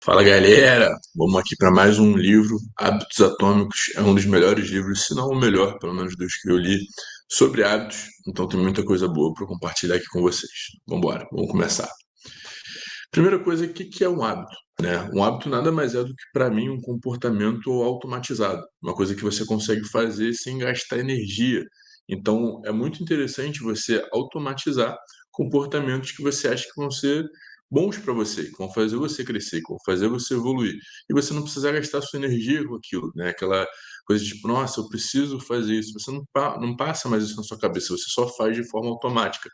Fala galera, vamos aqui para mais um livro. Hábitos Atômicos é um dos melhores livros, se não o melhor, pelo menos dos que eu li, sobre hábitos. Então tem muita coisa boa para compartilhar aqui com vocês. Vamos embora, vamos começar. Primeira coisa, o que é um hábito? Né? Um hábito nada mais é do que, para mim, um comportamento automatizado, uma coisa que você consegue fazer sem gastar energia. Então é muito interessante você automatizar comportamentos que você acha que vão ser bons para você, que vão fazer você crescer, que vão fazer você evoluir. E você não precisar gastar sua energia com aquilo, né? Aquela coisa de, tipo, nossa, eu preciso fazer isso. Você não passa mais isso na sua cabeça, você só faz de forma automática.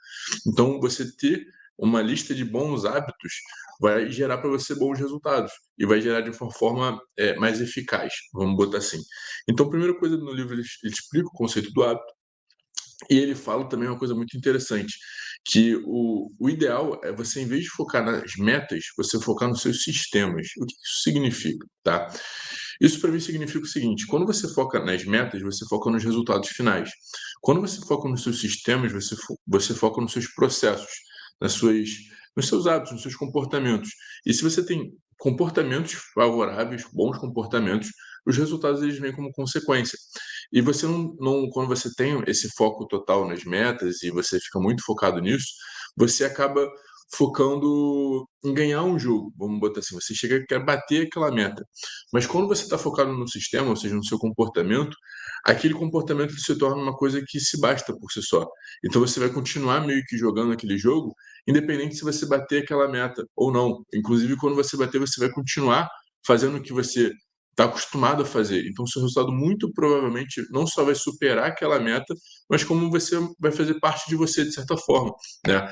Então, você ter uma lista de bons hábitos vai gerar para você bons resultados e vai gerar de uma forma mais eficaz, vamos botar assim. Então, a primeira coisa no livro, ele explica o conceito do hábito, e ele fala também uma coisa muito interessante, que o ideal é você, em vez de focar nas metas, você focar nos seus sistemas. O que isso significa, tá? Isso para mim significa o seguinte: quando você foca nas metas, você foca nos resultados finais. Quando você foca nos seus sistemas, você foca nos seus processos, nos seus hábitos, nos seus comportamentos. E se você tem comportamentos favoráveis, bons comportamentos, os resultados eles vêm como consequência. E você quando você tem esse foco total nas metas e você fica muito focado nisso, você acaba focando em ganhar um jogo, vamos botar assim, você chega e quer bater aquela meta. Mas quando você está focado no sistema, ou seja, no seu comportamento, aquele comportamento se torna uma coisa que se basta por si só. Então você vai continuar meio que jogando aquele jogo, independente se você bater aquela meta ou não. Inclusive, quando você bater, você vai continuar fazendo o que você está acostumado a fazer. Então, seu resultado muito provavelmente não só vai superar aquela meta, mas como você vai fazer parte de você de certa forma, né?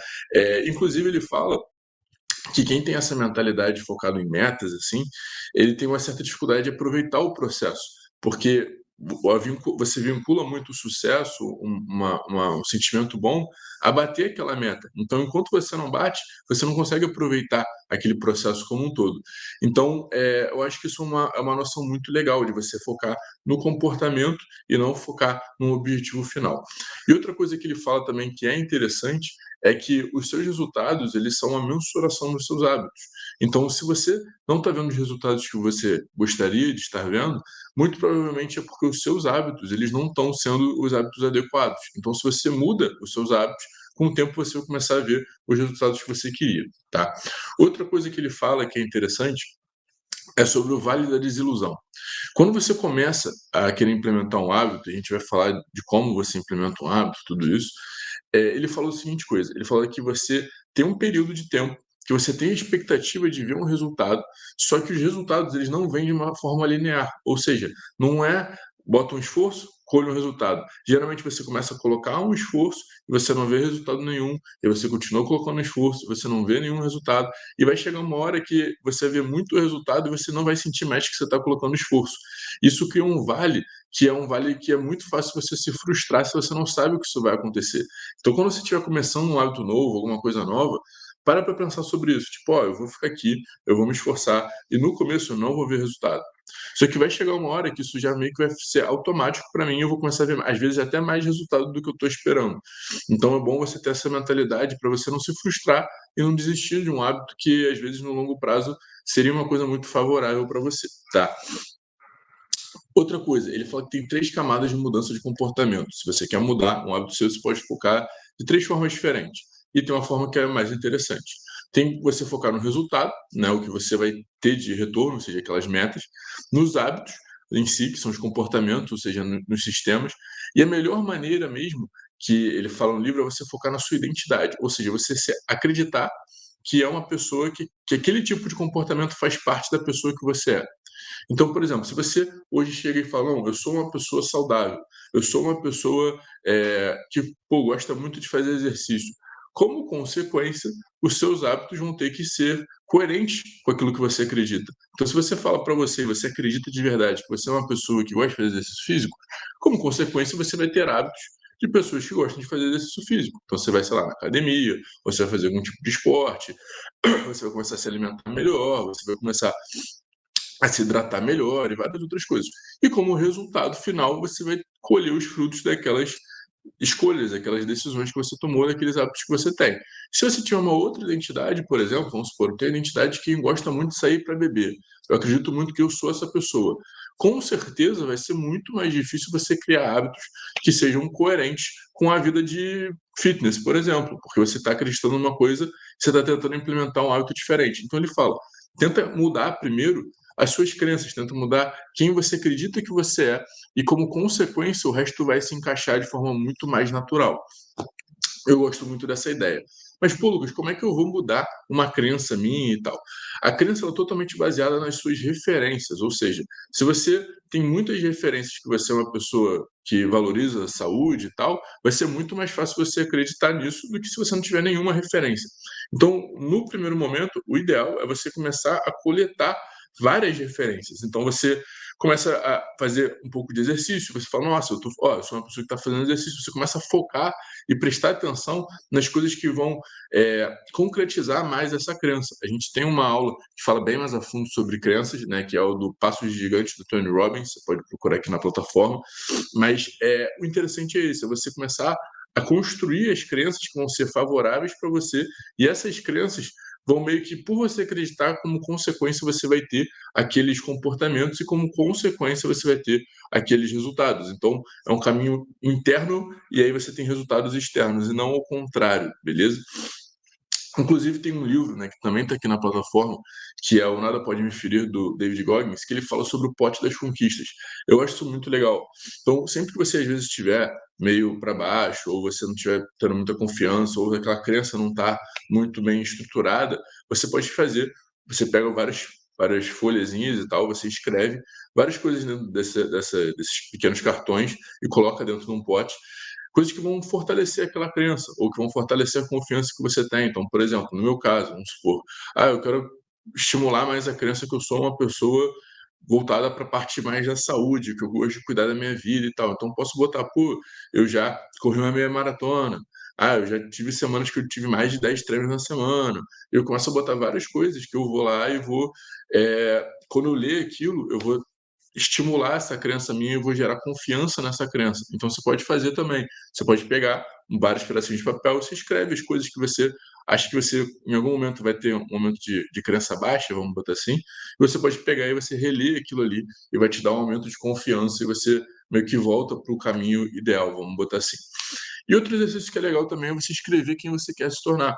Inclusive, ele fala que quem tem essa mentalidade focado em metas, assim, ele tem uma certa dificuldade de aproveitar o processo, porque você vincula muito o sucesso, um sentimento bom, a bater aquela meta. Então, enquanto você não bate, você não consegue aproveitar aquele processo como um todo. Então, eu acho que isso é uma noção muito legal de você focar no comportamento e não focar no objetivo final. E outra coisa que ele fala também que é interessante é que os seus resultados, eles são a mensuração dos seus hábitos. Então, se você não está vendo os resultados que você gostaria de estar vendo, muito provavelmente é porque os seus hábitos, eles não estão sendo os hábitos adequados. Então, se você muda os seus hábitos, com o tempo você vai começar a ver os resultados que você queria, tá? Outra coisa que ele fala que é interessante é sobre o vale da desilusão. Quando você começa a querer implementar um hábito, a gente vai falar de como você implementa um hábito, tudo isso, ele falou a seguinte coisa, ele falou que você tem um período de tempo que você tem a expectativa de ver um resultado, só que os resultados eles não vêm de uma forma linear, ou seja, não é bota um esforço, colhe um resultado. Geralmente você começa a colocar um esforço e você não vê resultado nenhum, e você continua colocando esforço, você não vê nenhum resultado, e vai chegar uma hora que você vê muito resultado e você não vai sentir mais que você está colocando esforço. Isso cria um vale que é muito fácil você se frustrar se você não sabe o que isso vai acontecer. Então, quando você estiver começando um hábito novo, alguma coisa nova, para pensar sobre isso. Tipo, ó, eu vou ficar aqui, eu vou me esforçar, e no começo eu não vou ver resultado. Só que vai chegar uma hora que isso já meio que vai ser automático para mim, e eu vou começar a ver, às vezes, até mais resultado do que eu estou esperando. Então, é bom você ter essa mentalidade para você não se frustrar e não desistir de um hábito que, às vezes, no longo prazo, seria uma coisa muito favorável para você, tá? Outra coisa, ele fala que tem 3 camadas de mudança de comportamento. Se você quer mudar um hábito seu, você pode focar de 3 formas diferentes. E tem uma forma que é mais interessante. Tem você focar no resultado, né, o que você vai ter de retorno, ou seja, aquelas metas, nos hábitos em si, que são os comportamentos, ou seja, nos sistemas. E a melhor maneira mesmo que ele fala no livro é você focar na sua identidade, ou seja, você acreditar que é uma pessoa que aquele tipo de comportamento faz parte da pessoa que você é. Então, por exemplo, se você hoje chega e fala: "Não, eu sou uma pessoa saudável, eu sou uma pessoa, que, pô, gosta muito de fazer exercício", como consequência, os seus hábitos vão ter que ser coerentes com aquilo que você acredita. Então, se você fala para você e você acredita de verdade que você é uma pessoa que gosta de fazer exercício físico, como consequência, você vai ter hábitos de pessoas que gostam de fazer exercício físico. Então você vai, sei lá, na academia, você vai fazer algum tipo de esporte, você vai começar a se alimentar melhor, você vai começar a se hidratar melhor e várias outras coisas. E como resultado final, você vai colher os frutos escolhas, aquelas decisões que você tomou, daqueles hábitos que você tem. Se você tiver uma outra identidade, por exemplo, vamos supor, eu tenho a identidade de quem gosta muito de sair para beber. Eu acredito muito que eu sou essa pessoa. Com certeza vai ser muito mais difícil você criar hábitos que sejam coerentes com a vida de fitness, por exemplo, porque você está acreditando numa coisa, você está tentando implementar um hábito diferente. Então ele fala, tenta mudar primeiro as suas crenças, tenta mudar quem você acredita que você é, e como consequência o resto vai se encaixar de forma muito mais natural. Eu gosto muito dessa ideia. Mas, pô, Lucas, como é que eu vou mudar uma crença minha e tal? A crença ela é totalmente baseada nas suas referências, ou seja, se você tem muitas referências que você é uma pessoa que valoriza a saúde e tal, vai ser muito mais fácil você acreditar nisso do que se você não tiver nenhuma referência. Então, no primeiro momento, o ideal é você começar a coletar várias referências. Então, você começa a fazer um pouco de exercício, você fala, nossa, eu sou uma pessoa que está fazendo exercício, você começa a focar e prestar atenção nas coisas que vão concretizar mais essa crença. A gente tem uma aula que fala bem mais a fundo sobre crenças, né, que é o do Passos Gigantes do Tony Robbins, você pode procurar aqui na plataforma, mas o interessante é isso, é você começar a construir as crenças que vão ser favoráveis para você, e essas crenças vão meio que, por você acreditar, como consequência você vai ter aqueles comportamentos e como consequência você vai ter aqueles resultados. Então, é um caminho interno e aí você tem resultados externos e não ao contrário, beleza? Inclusive tem um livro, né, que também está aqui na plataforma, que é o Nada Pode Me Ferir, do David Goggins, que ele fala sobre o pote das conquistas. Eu acho isso muito legal. Então, sempre que você às vezes estiver meio para baixo, ou você não estiver tendo muita confiança, ou aquela crença não está muito bem estruturada, você pode fazer, você pega várias folhazinhas e tal, você escreve várias coisas dentro desses pequenos cartões e coloca dentro de um pote, coisas que vão fortalecer aquela crença ou que vão fortalecer a confiança que você tem. Então, por exemplo, no meu caso, vamos supor, eu quero estimular mais a crença que eu sou uma pessoa voltada para a parte mais da saúde, que eu gosto de cuidar da minha vida e tal. Então, posso botar, pô, eu já corri uma meia maratona. Eu já tive semanas que eu tive mais de 10 treinos na semana. Eu começo a botar várias coisas que eu vou lá e vou. Quando eu ler aquilo, eu vou estimular essa crença minha, eu vou gerar confiança nessa crença. Então você pode fazer também. Você pode pegar vários pedacinhos de papel, você escreve as coisas que você acha que você em algum momento vai ter um momento de crença baixa, vamos botar assim, e você pode pegar e você reler aquilo ali e vai te dar um aumento de confiança e você meio que volta para o caminho ideal, vamos botar assim. E outro exercício que é legal também é você escrever quem você quer se tornar.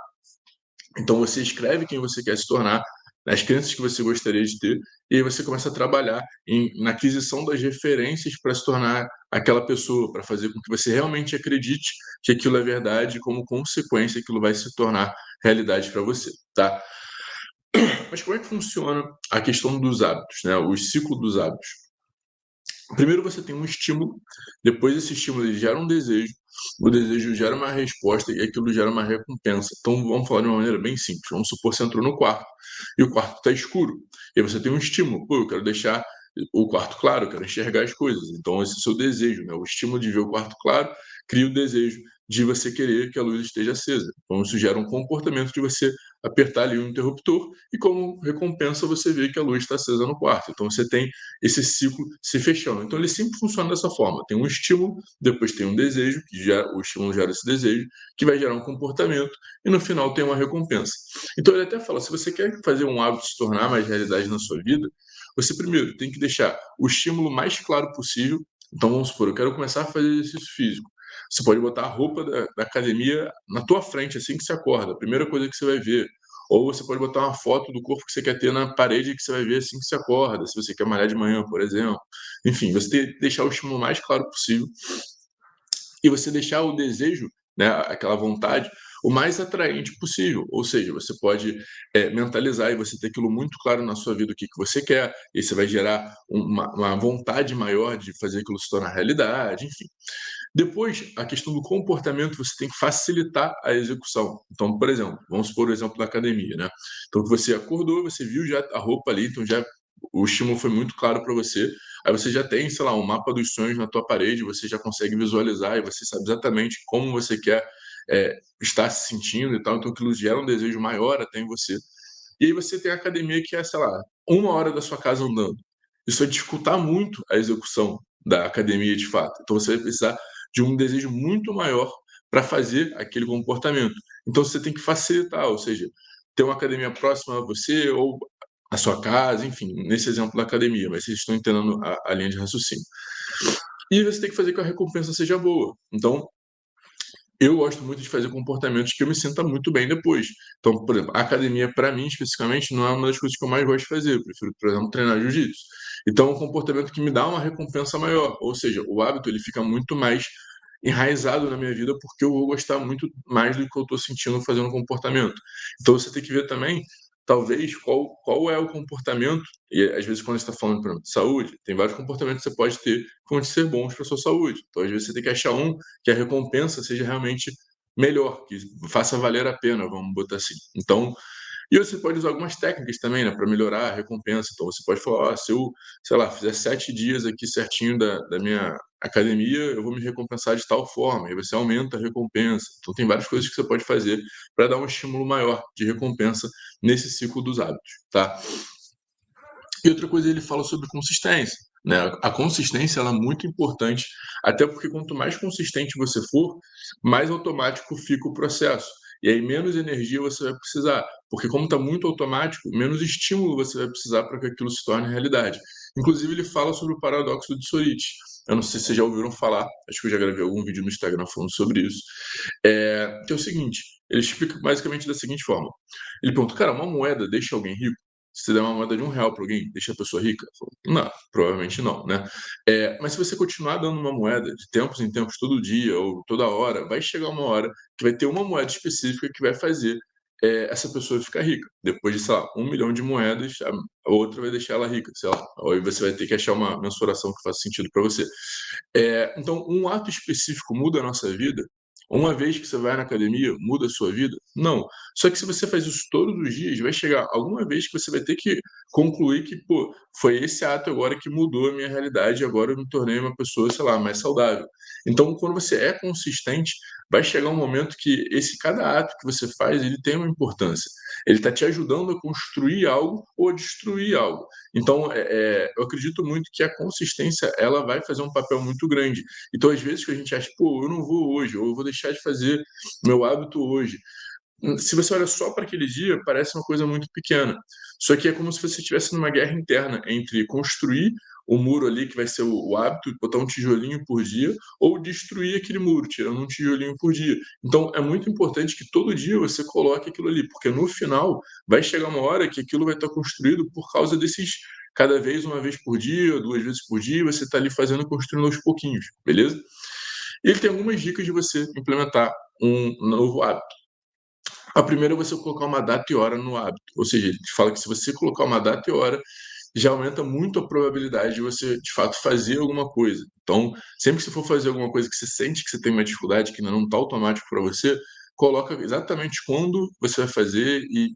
Então você escreve quem você quer se tornar, as crenças que você gostaria de ter, e aí você começa a trabalhar na aquisição das referências para se tornar aquela pessoa, para fazer com que você realmente acredite que aquilo é verdade, e como consequência aquilo vai se tornar realidade para você, tá? Mas como é que funciona a questão dos hábitos, né? O ciclo dos hábitos. Primeiro você tem um estímulo, depois esse estímulo ele gera um desejo, o desejo gera uma resposta e aquilo gera uma recompensa. Então vamos falar de uma maneira bem simples. Vamos supor que você entrou no quarto e o quarto está escuro. E aí você tem um estímulo. Pô, eu quero deixar o quarto claro, eu quero enxergar as coisas. Então esse é o seu desejo, né? O estímulo de ver o quarto claro cria o desejo de você querer que a luz esteja acesa. Então isso gera um comportamento de você apertar ali o interruptor e como recompensa você vê que a luz está acesa no quarto. Então você tem esse ciclo se fechando. Então ele sempre funciona dessa forma. Tem um estímulo, depois tem um desejo, que já, o estímulo gera esse desejo, que vai gerar um comportamento, e no final tem uma recompensa. Então ele até fala, se você quer fazer um hábito se tornar mais realidade na sua vida, você primeiro tem que deixar o estímulo mais claro possível. Então vamos supor, eu quero começar a fazer exercício físico. Você pode botar a roupa da academia na tua frente assim que você acorda, a primeira coisa que você vai ver. Ou você pode botar uma foto do corpo que você quer ter na parede que você vai ver assim que você acorda, se você quer malhar de manhã, por exemplo. Enfim, você deixar o estímulo mais claro possível e você deixar o desejo, né, aquela vontade, o mais atraente possível. Ou seja, você pode mentalizar e você ter aquilo muito claro na sua vida, o que, que você quer, e você vai gerar uma vontade maior de fazer aquilo se tornar realidade, enfim. Depois, a questão do comportamento, você tem que facilitar a execução. Então, por exemplo, vamos supor o exemplo da academia, né? Então, você acordou, você viu já a roupa ali, então já o estímulo foi muito claro para você. Aí você já tem, sei lá, um mapa dos sonhos na tua parede, você já consegue visualizar e você sabe exatamente como você quer estar se sentindo e tal. Então, aquilo gera um desejo maior até em você. E aí você tem a academia que é, sei lá, 1 hora da sua casa andando. Isso vai dificultar muito a execução da academia de fato. Então, você vai precisar de um desejo muito maior para fazer aquele comportamento. Então você tem que facilitar, ou seja, ter uma academia próxima a você ou a sua casa, enfim, nesse exemplo da academia, mas vocês estão entendendo a linha de raciocínio. E você tem que fazer que a recompensa seja boa. Então, eu gosto muito de fazer comportamentos que eu me sinta muito bem depois. Então, por exemplo, a academia para mim especificamente não é uma das coisas que eu mais gosto de fazer, eu prefiro, por exemplo, treinar jiu-jitsu. Então, é um comportamento que me dá uma recompensa maior, ou seja, o hábito ele fica muito mais enraizado na minha vida, porque eu vou gostar muito mais do que eu estou sentindo fazendo o comportamento. Então você tem que ver também, talvez, qual é o comportamento, e às vezes quando você está falando, por exemplo, de saúde, tem vários comportamentos que você pode ter que vão ser bons para sua saúde. Então, às vezes, você tem que achar um que a recompensa seja realmente melhor, que faça valer a pena, vamos botar assim. Então, e você pode usar algumas técnicas também, né, para melhorar a recompensa. Então você pode falar: "Ó, se eu, sei lá, fizer 7 dias aqui certinho da minha academia, eu vou me recompensar de tal forma", e você aumenta a recompensa. Então tem várias coisas que você pode fazer para dar um estímulo maior de recompensa nesse ciclo dos hábitos, tá. E outra coisa ele fala sobre consistência, né, a consistência ela é muito importante, até porque quanto mais consistente você for, mais automático fica o processo, e aí menos energia você vai precisar, porque como está muito automático, menos estímulo você vai precisar para que aquilo se torne realidade. Inclusive ele fala sobre o paradoxo de Sorites, eu não sei se vocês já ouviram falar, acho que eu já gravei algum vídeo no Instagram falando sobre isso, que é o seguinte, ele explica basicamente da seguinte forma, ele pergunta: "Cara, uma moeda deixa alguém rico?" Se você der uma moeda de R$ 1 para alguém, deixa a pessoa rica? Falou, não, provavelmente não, né. Mas se você continuar dando uma moeda de tempos em tempos, todo dia ou toda hora, vai chegar uma hora que vai ter uma moeda específica que vai fazer, essa pessoa ficar rica. Depois de, sei lá, 1 milhão de moedas, a outra vai deixar ela rica, sei lá. Ou aí você vai ter que achar uma mensuração que faça sentido para você. Então um ato específico muda a nossa vida? Uma vez que você vai na academia, muda a sua vida? Não. Só que se você faz isso todos os dias, vai chegar alguma vez que você vai ter que concluir que, pô, foi esse ato agora que mudou a minha realidade e agora eu me tornei uma pessoa, sei lá, mais saudável. Então, quando você é consistente, vai chegar um momento que esse cada ato que você faz, ele tem uma importância. Ele está te ajudando a construir algo ou a destruir algo. Então, eu acredito muito que a consistência, ela vai fazer um papel muito grande. Então, às vezes que a gente acha: "Pô, eu não vou hoje", ou "Eu vou deixar de fazer meu hábito hoje". Se você olha só para aquele dia, parece uma coisa muito pequena. Só que é como se você estivesse numa guerra interna entre construir o muro ali, que vai ser o hábito, botar um tijolinho por dia, ou destruir aquele muro, tirando um tijolinho por dia. Então, é muito importante que todo dia você coloque aquilo ali, porque no final vai chegar uma hora que aquilo vai estar construído por causa desses cada vez, uma vez por dia, 2 vezes por dia, você está ali fazendo, construindo aos pouquinhos, beleza? E ele tem algumas dicas de você implementar um novo hábito. A primeira é você colocar uma data e hora no hábito, ou seja, ele te fala que se você colocar uma data e hora, já aumenta muito a probabilidade de você, de fato, fazer alguma coisa. Então, sempre que você for fazer alguma coisa que você sente que você tem uma dificuldade, que ainda não está automático para você, coloca exatamente quando você vai fazer e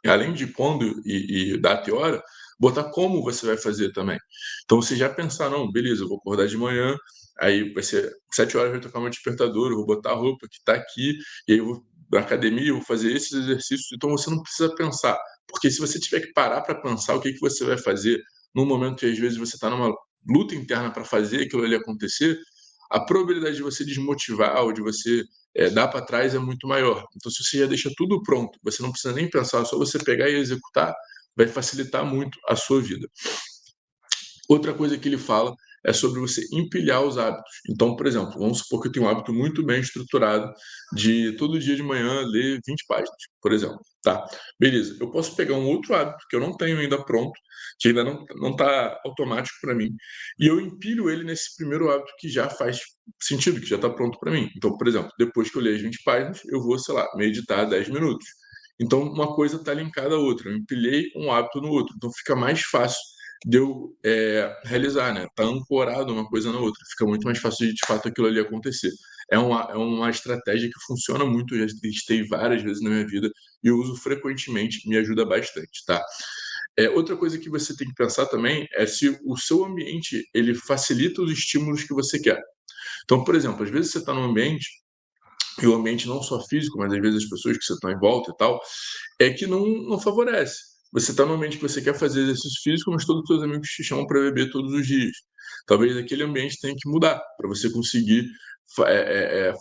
além de quando e data e hora, botar como você vai fazer também. Então, você já pensar: "Não, beleza, eu vou acordar de manhã, aí vai ser 7 horas, vai tocar meu despertador, eu vou botar a roupa que está aqui, e aí eu vou da academia, eu vou fazer esses exercícios, então você não precisa pensar, porque se você tiver que parar para pensar o que que você vai fazer, num momento que às vezes você está numa luta interna para fazer aquilo ali acontecer, a probabilidade de você desmotivar ou de você, dar para trás é muito maior. Então se você já deixa tudo pronto, você não precisa nem pensar, só você pegar e executar, vai facilitar muito a sua vida. Outra coisa que ele fala é sobre você empilhar os hábitos. Então, por exemplo, vamos supor que eu tenho um hábito muito bem estruturado de todo dia de manhã ler 20 páginas, por exemplo, tá? Beleza, eu posso pegar um outro hábito que eu não tenho ainda pronto, que ainda não está automático para mim, e eu empilho ele nesse primeiro hábito que já faz sentido, que já está pronto para mim. Então, por exemplo, depois que eu ler as 20 páginas, eu vou, sei lá, meditar 10 minutos. Então, uma coisa está linkada à outra. Eu empilhei um hábito no outro. Então, fica mais fácil de eu, realizar, né, tá ancorado uma coisa na outra, fica muito mais fácil de fato aquilo ali acontecer. É uma estratégia que funciona muito, eu já testei várias vezes na minha vida e eu uso frequentemente, me ajuda bastante, tá. Outra coisa que você tem que pensar também é se o seu ambiente, ele facilita os estímulos que você quer. Então, por exemplo, às vezes você está num ambiente, e o ambiente não só físico, mas às vezes as pessoas que você está em volta e tal, é que não favorece. Você está num ambiente que você quer fazer exercício físico, mas todos os seus amigos te chamam para beber todos os dias. Talvez aquele ambiente tenha que mudar para você conseguir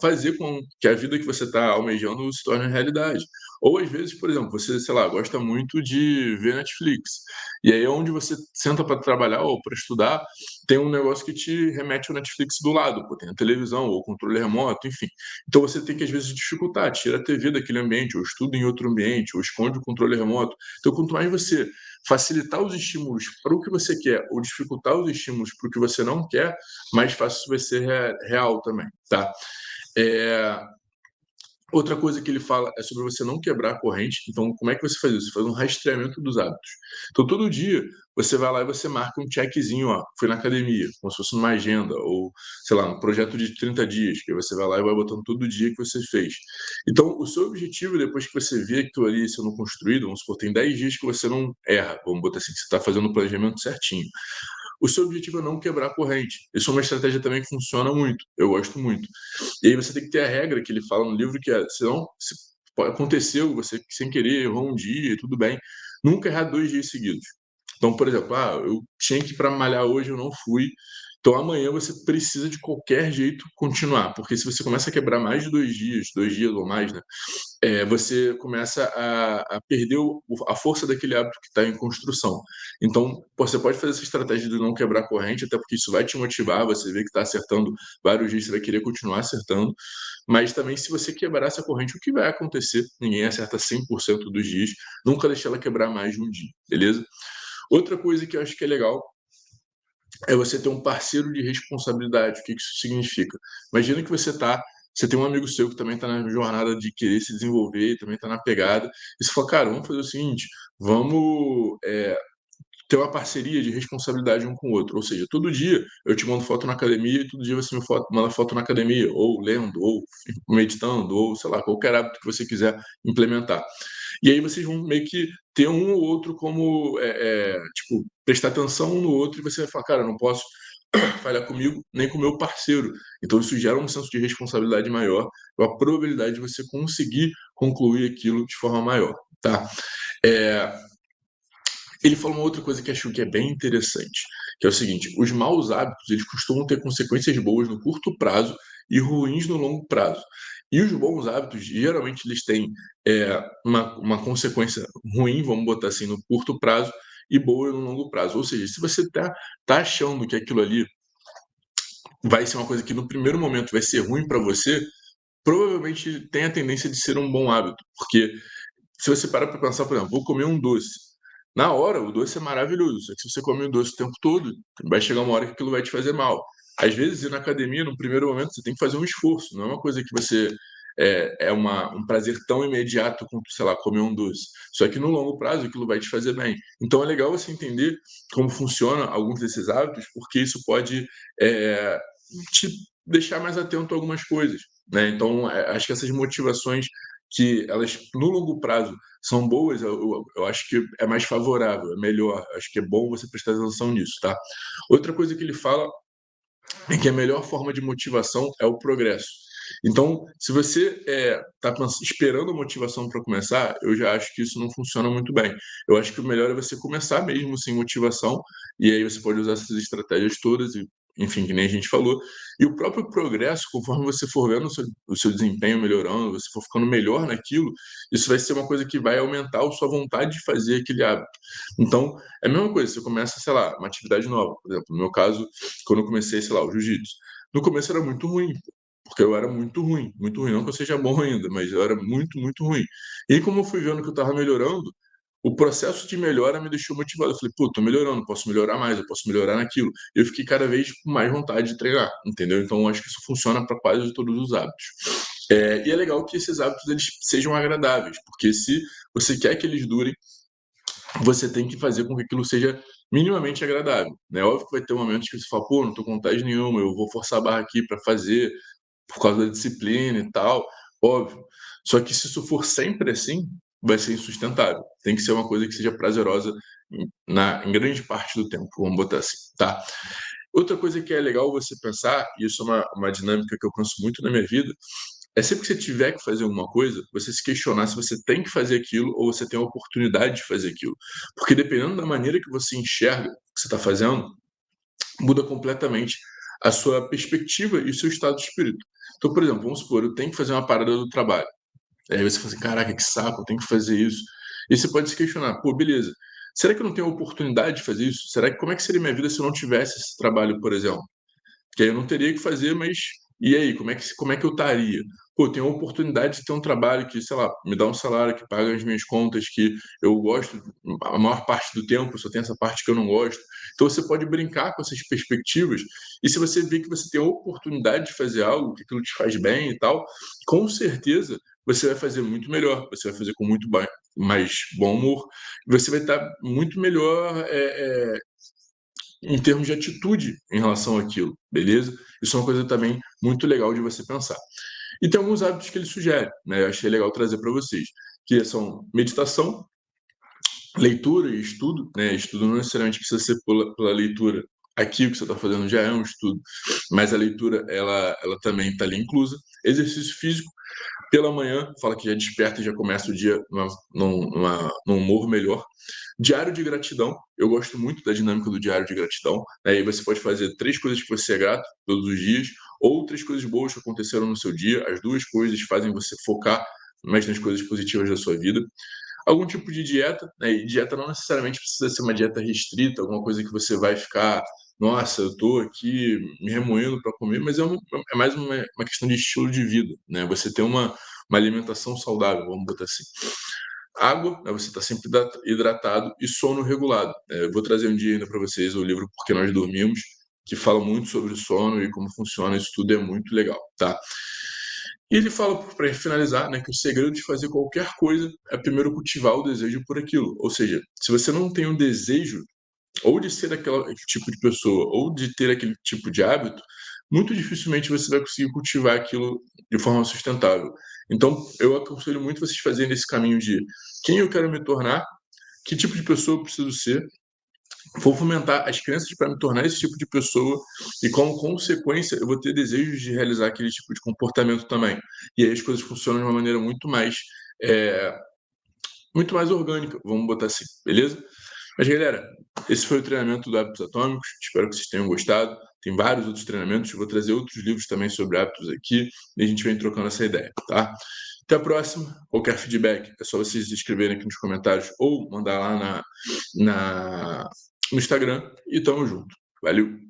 fazer com que a vida que você está almejando se torne realidade. Ou às vezes, por exemplo, você, sei lá, gosta muito de ver Netflix, e aí onde você senta para trabalhar ou para estudar, tem um negócio que te remete ao Netflix do lado, pô, tem a televisão ou o controle remoto, enfim. Então você tem que às vezes dificultar, tira a TV daquele ambiente, ou estuda em outro ambiente, ou esconde o controle remoto. Então quanto mais você facilitar os estímulos para o que você quer, ou dificultar os estímulos para o que você não quer, mais fácil isso vai ser real também, tá? É, Outra coisa que ele fala é sobre você não quebrar a corrente. Então, como é que você faz isso? Você faz um rastreamento dos hábitos. Então, todo dia você vai lá e você marca um checkzinho, ó, fui na academia, como se fosse numa agenda, ou, sei lá, um projeto de 30 dias, que você vai lá e vai botando todo dia que você fez. Então, o seu objetivo, depois que você vê aquilo ali sendo construído, vamos supor, tem 10 dias que você não erra, vamos botar assim, que você está fazendo o planejamento certinho. O seu objetivo é não quebrar a corrente. Isso é uma estratégia também que funciona muito. Eu gosto muito. E aí você tem que ter a regra que ele fala no livro, que é, se aconteceu, você sem querer errou um dia, tudo bem, nunca errar 2 dias seguidos. Então, por exemplo, eu tinha que ir para malhar hoje, eu não fui. Então, amanhã você precisa de qualquer jeito continuar, porque se você começa a quebrar mais de 2 dias ou mais, né, você começa a perder a força daquele hábito que está em construção. Então, pô, você pode fazer essa estratégia de não quebrar a corrente, até porque isso vai te motivar, você vê que está acertando vários dias, você vai querer continuar acertando, mas também se você quebrar essa corrente, o que vai acontecer? Ninguém acerta 100% dos dias, nunca deixe ela quebrar mais de um dia, beleza? Outra coisa que eu acho que é legal é você ter um parceiro de responsabilidade. O que isso significa? Imagina que você tem um amigo seu que também está na jornada de querer se desenvolver, também está na pegada, e você fala, cara, vamos fazer o seguinte, vamos ter uma parceria de responsabilidade um com o outro. Ou seja, todo dia eu te mando foto na academia e todo dia você manda foto na academia, ou lendo, ou meditando, ou sei lá, qualquer hábito que você quiser implementar. E aí vocês vão meio que ter um ou outro como, tipo, prestar atenção um no outro e você vai falar, cara, eu não posso falhar comigo nem com o meu parceiro. Então isso gera um senso de responsabilidade maior, a probabilidade de você conseguir concluir aquilo de forma maior, tá? É, ele falou uma outra coisa que acho que é bem interessante, que é o seguinte: os maus hábitos eles costumam ter consequências boas no curto prazo e ruins no longo prazo. E os bons hábitos, geralmente, eles têm uma consequência ruim, vamos botar assim, no curto prazo e boa no longo prazo. Ou seja, se você tá achando que aquilo ali vai ser uma coisa que no primeiro momento vai ser ruim para você, provavelmente tem a tendência de ser um bom hábito, porque se você parar para pensar, por exemplo, vou comer um doce. Na hora, o doce é maravilhoso. Só que se você come o doce o tempo todo, vai chegar uma hora que aquilo vai te fazer mal. Às vezes, ir na academia, no primeiro momento, você tem que fazer um esforço. Não é uma coisa que você um prazer tão imediato quanto, sei lá, comer um doce. Só que no longo prazo, aquilo vai te fazer bem. Então, é legal você entender como funciona alguns desses hábitos, porque isso pode é, te deixar mais atento a algumas coisas. Né? Então, acho que essas motivações que elas no longo prazo são boas, eu acho que é mais favorável, é melhor. Acho que é bom você prestar atenção nisso, tá? Outra coisa que ele fala é que a melhor forma de motivação é o progresso. Então, se você está esperando a motivação para começar, eu já acho que isso não funciona muito bem. Eu acho que o melhor é você começar mesmo sem motivação, e aí você pode usar essas estratégias todas, e, enfim, que nem a gente falou. E o próprio progresso, conforme você for vendo o seu desempenho melhorando, você for ficando melhor naquilo, isso vai ser uma coisa que vai aumentar a sua vontade de fazer aquele hábito. Então, é a mesma coisa, você começa, sei lá, uma atividade nova. Por exemplo, no meu caso, quando eu comecei, sei lá, o jiu-jitsu. No começo era muito ruim, porque eu era muito ruim. Não que eu seja bom ainda, mas eu era muito, muito ruim. E aí, como eu fui vendo que eu estava melhorando, o processo de melhora me deixou motivado. Eu falei, pô, tô melhorando, posso melhorar mais, eu posso melhorar naquilo. Eu fiquei cada vez com mais vontade de treinar, entendeu? Então, eu acho que isso funciona para quase todos os hábitos. E é legal que esses hábitos eles sejam agradáveis, porque se você quer que eles durem, você tem que fazer com que aquilo seja minimamente agradável, né? Óbvio que vai ter momentos que você fala, pô, não tô com vontade nenhuma, eu vou forçar a barra aqui para fazer por causa da disciplina e tal, óbvio. Só que se isso for sempre assim, vai ser insustentável. Tem que ser uma coisa que seja prazerosa em grande parte do tempo, vamos botar assim, tá? Outra coisa que é legal você pensar, e isso é uma dinâmica que eu penso muito na minha vida, é sempre que você tiver que fazer alguma coisa, você se questionar se você tem que fazer aquilo ou você tem a oportunidade de fazer aquilo. Porque dependendo da maneira que você enxerga o que você está fazendo, muda completamente a sua perspectiva e o seu estado de espírito. Então, por exemplo, vamos supor, eu tenho que fazer uma parada do trabalho. Aí você fala assim, caraca, que saco, eu tenho que fazer isso. E você pode se questionar, pô, beleza, será que eu não tenho a oportunidade de fazer isso? Será que como é que seria minha vida se eu não tivesse esse trabalho, por exemplo? Que aí eu não teria que fazer, mas e aí, como é que eu estaria? Pô, eu tenho a oportunidade de ter um trabalho que, sei lá, me dá um salário, que paga as minhas contas, que eu gosto a maior parte do tempo, só tem essa parte que eu não gosto. Então você pode brincar com essas perspectivas, e se você vê que você tem a oportunidade de fazer algo, que aquilo te faz bem e tal, com certeza você vai fazer muito melhor, você vai fazer com muito mais bom humor, e você vai estar muito melhor em termos de atitude em relação àquilo, beleza? Isso é uma coisa também muito legal de você pensar. E tem alguns hábitos que ele sugere, né? Eu achei legal trazer para vocês, que são meditação, leitura e estudo, né? Estudo não necessariamente precisa ser pela leitura. Aqui o que você está fazendo já é um estudo, mas a leitura ela também está ali inclusa. Exercício físico pela manhã, fala que já desperta e já começa o dia num humor melhor. Diário de gratidão, eu gosto muito da dinâmica do diário de gratidão. Aí você pode fazer 3 coisas que você é grato todos os dias, ou 3 coisas boas que aconteceram no seu dia. As 2 coisas fazem você focar mais nas coisas positivas da sua vida. Algum tipo de dieta, né? E dieta não necessariamente precisa ser uma dieta restrita, alguma coisa que você vai ficar, nossa, eu estou aqui me remoendo para comer, mas é mais uma questão de estilo de vida, né? Você ter uma alimentação saudável, vamos botar assim. Água, né, você está sempre hidratado, e sono regulado. Eu vou trazer um dia ainda para vocês o livro Porque Nós Dormimos, que fala muito sobre o sono e como funciona, isso tudo é muito legal, tá? E ele fala, para finalizar, né, que o segredo de fazer qualquer coisa é primeiro cultivar o desejo por aquilo. Ou seja, se você não tem um desejo ou de ser aquele tipo de pessoa, ou de ter aquele tipo de hábito, muito dificilmente você vai conseguir cultivar aquilo de forma sustentável. Então, eu aconselho muito vocês fazerem esse caminho de quem eu quero me tornar, que tipo de pessoa eu preciso ser, vou fomentar as crenças para me tornar esse tipo de pessoa, e como consequência eu vou ter desejos de realizar aquele tipo de comportamento também. E aí as coisas funcionam de uma maneira eh, muito mais orgânica, vamos botar assim, beleza? Mas, galera, esse foi o treinamento do Hábitos Atômicos. Espero que vocês tenham gostado. Tem vários outros treinamentos. Eu vou trazer outros livros também sobre hábitos aqui e a gente vem trocando essa ideia, tá? Até a próxima. Qualquer feedback é só vocês escreverem aqui nos comentários ou mandar lá no Instagram. E tamo junto. Valeu!